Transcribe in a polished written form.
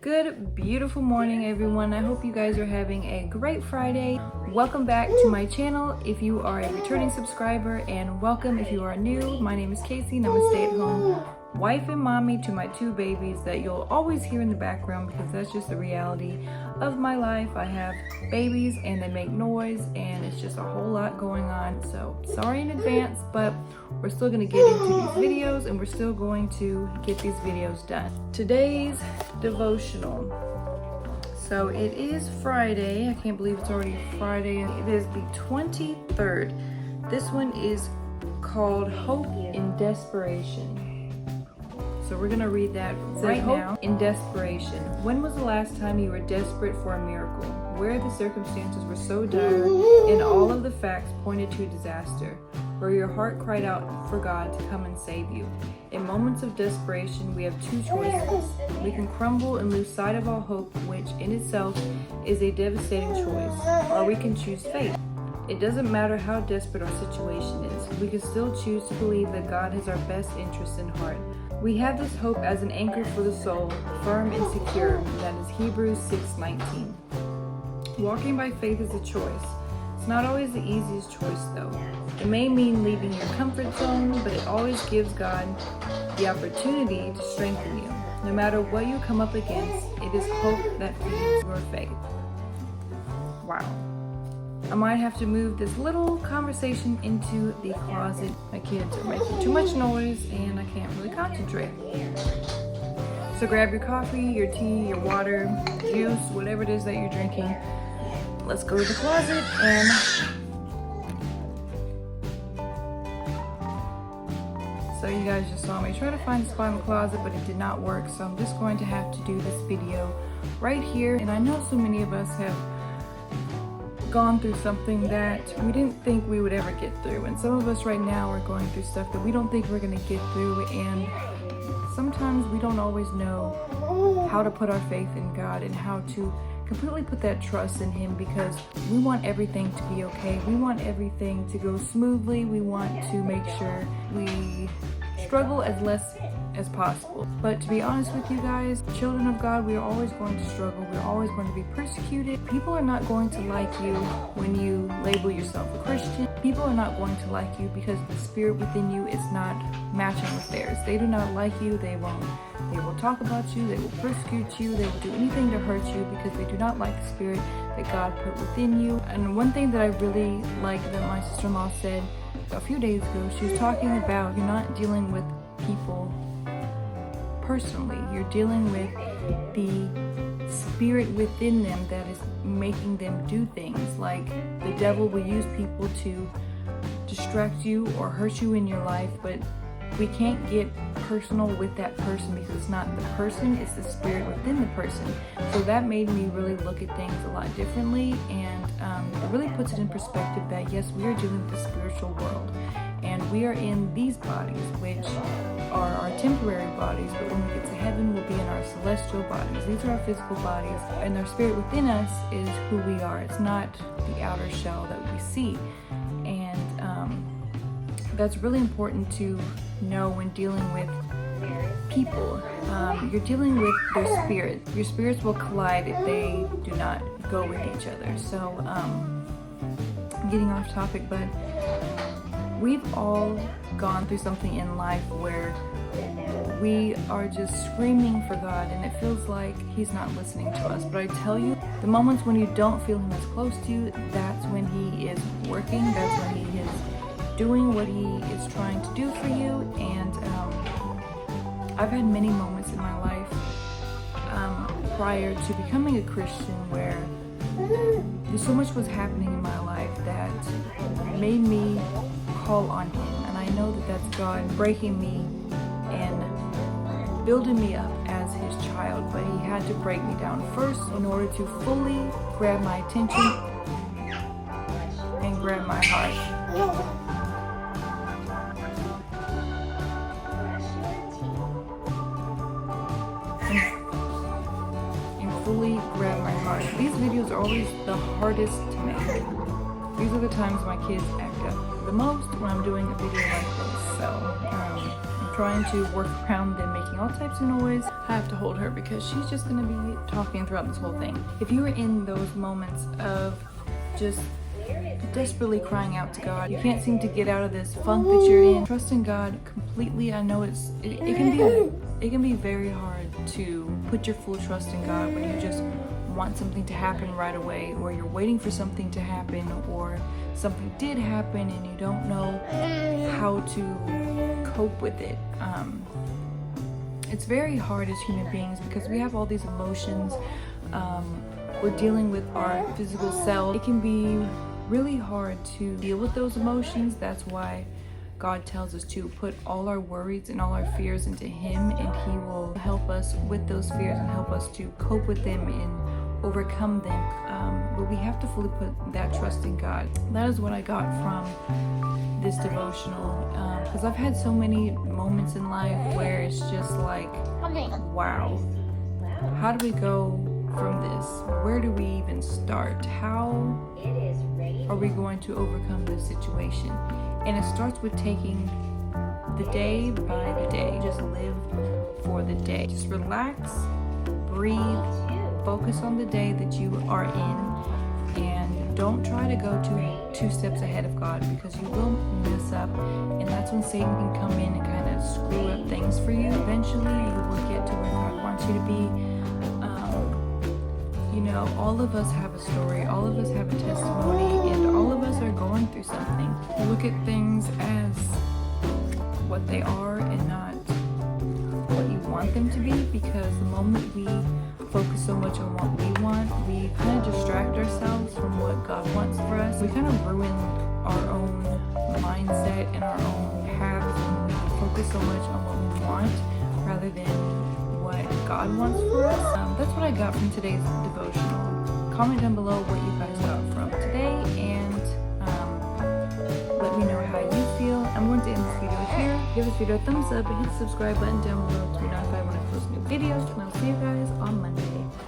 Good, beautiful morning, everyone. I hope you guys are having a great Friday. Welcome back to my channel if you are a returning subscriber, and welcome if you are new. My name is Casey and I'm a stay-at-home wife and mommy to my two babies that you'll always hear in the background because that's just the reality of my life. I have babies and they make noise and it's just a whole lot going on. So sorry in advance, but we're still going to get into these videos and we're still going to get these videos done. Today's devotional. So it is Friday. I can't believe it's already Friday. It is the 23rd. This one is called Hope in Desperation. So we're going to read that right now. In desperation. When was the last time you were desperate for a miracle? Where the circumstances were so dire and all of the facts pointed to disaster, where your heart cried out for God to come and save you. In moments of desperation, we have two choices. We can crumble and lose sight of all hope, which in itself is a devastating choice, or we can choose faith. It doesn't matter how desperate our situation is. We can still choose to believe that God has our best interests in heart. We have this hope as an anchor for the soul, firm and secure. That is Hebrews 6:19. Walking by faith is a choice. It's not always the easiest choice though. It may mean leaving your comfort zone, but it always gives God the opportunity to strengthen you. No matter what you come up against, it is hope that feeds your faith. Wow. I might have to move this little conversation into the closet. My kids are making too much noise and I can't really concentrate. So grab your coffee, your tea, your water, juice, whatever it is that you're drinking. Let's go to the closet and so you guys just saw me try to find a spot in the closet, but it did not work. So I'm just going to have to do this video right here. And I know so many of us have gone through something that we didn't think we would ever get through, and some of us right now are going through stuff that we don't think we're going to get through, and sometimes we don't always know how to put our faith in God and how to completely put that trust in Him, because we want everything to be okay. We want everything to go smoothly. We want to make sure we struggle as less as possible. But to be honest with you guys, children of God, we are always going to struggle. We're always going to be persecuted. People are not going to like you when you label yourself a Christian. People are not going to like you because the spirit within you is not matching with theirs. They do not like you. They will talk about you. They will persecute you. They will do anything to hurt you because they do not like the spirit that God put within you. And one thing that I really like that my sister-in-law said a few days ago, she was talking about you're not dealing with people personally. You're dealing with the spirit within them that is making them do things. Like the devil will use people to distract you or hurt you in your life, but we can't get personal with that person because it's not the person, it's the spirit within the person. So that made me really look at things a lot differently, and it really puts it in perspective that yes, we are dealing with the spiritual world and we are in these bodies, which are our temporary bodies, but when we get to heaven, we'll be in our celestial bodies. These are our physical bodies, and our spirit within us is who we are. It's not the outer shell that we see, and that's really important to know when dealing with people. You're dealing with their spirit. Your spirits will collide if they do not go with each other. So I'm getting off topic, but we've all gone through something in life where we are just screaming for God and it feels like He's not listening to us. But I tell you, the moments when you don't feel Him as close to you, that's when He is working. That's when He is doing what He is trying to do for you. And I've had many moments in my life prior to becoming a Christian where there's so much was happening in my life that made me call on Him. And I know that that's God breaking me and building me up as His child, but He had to break me down first in order to fully grab my attention and grab my heart. Fully grab my heart. These videos are always the hardest to make. These are the times my kids act up the most when I'm doing a video like this. So I'm trying to work around them making all types of noise. I have to hold her because she's just gonna be talking throughout this whole thing. If you are in those moments of just desperately crying out to God, you can't seem to get out of this funk that you're in, trust in God completely. I know it can be very hard to put your full trust in God when you just want something to happen right away, or you're waiting for something to happen, or something did happen and you don't know how to cope with it. It's very hard as human beings because we have all these emotions. We're dealing with our physical self. It can be really hard to deal with those emotions. That's why God tells us to put all our worries and all our fears into Him, and He will help us with those fears and help us to cope with them and overcome them. But we have to fully put that trust in God. That is what I got from this devotional, because I've had so many moments in life where it's just like, wow, how do we go from this? Where do we even start? How are we going to overcome this situation? And it starts with taking the day by the day. Just live for the day. Just relax, breathe, focus on the day that you are in, and don't try to go two steps ahead of God, because you will mess up, and that's when Satan can come in and kind of screw up things for you. Eventually you will get to where God wants you to be. You know, all of us have a story, all of us have a testimony, and all of us are going through something. Look at things as what they are and not what you want them to be, because the moment we focus so much on what we want, we kind of distract ourselves from what God wants for us. We kind of ruin our own mindset and our own paths when we focus so much on what we want rather than what God wants for us. That's what I got from today's devotional. Comment down below what you guys got from today, and let me know how you feel. I'm going to end this video here. Give this video a thumbs up and hit the subscribe button down below to be notified when I post new videos, and I'll see you guys on Monday.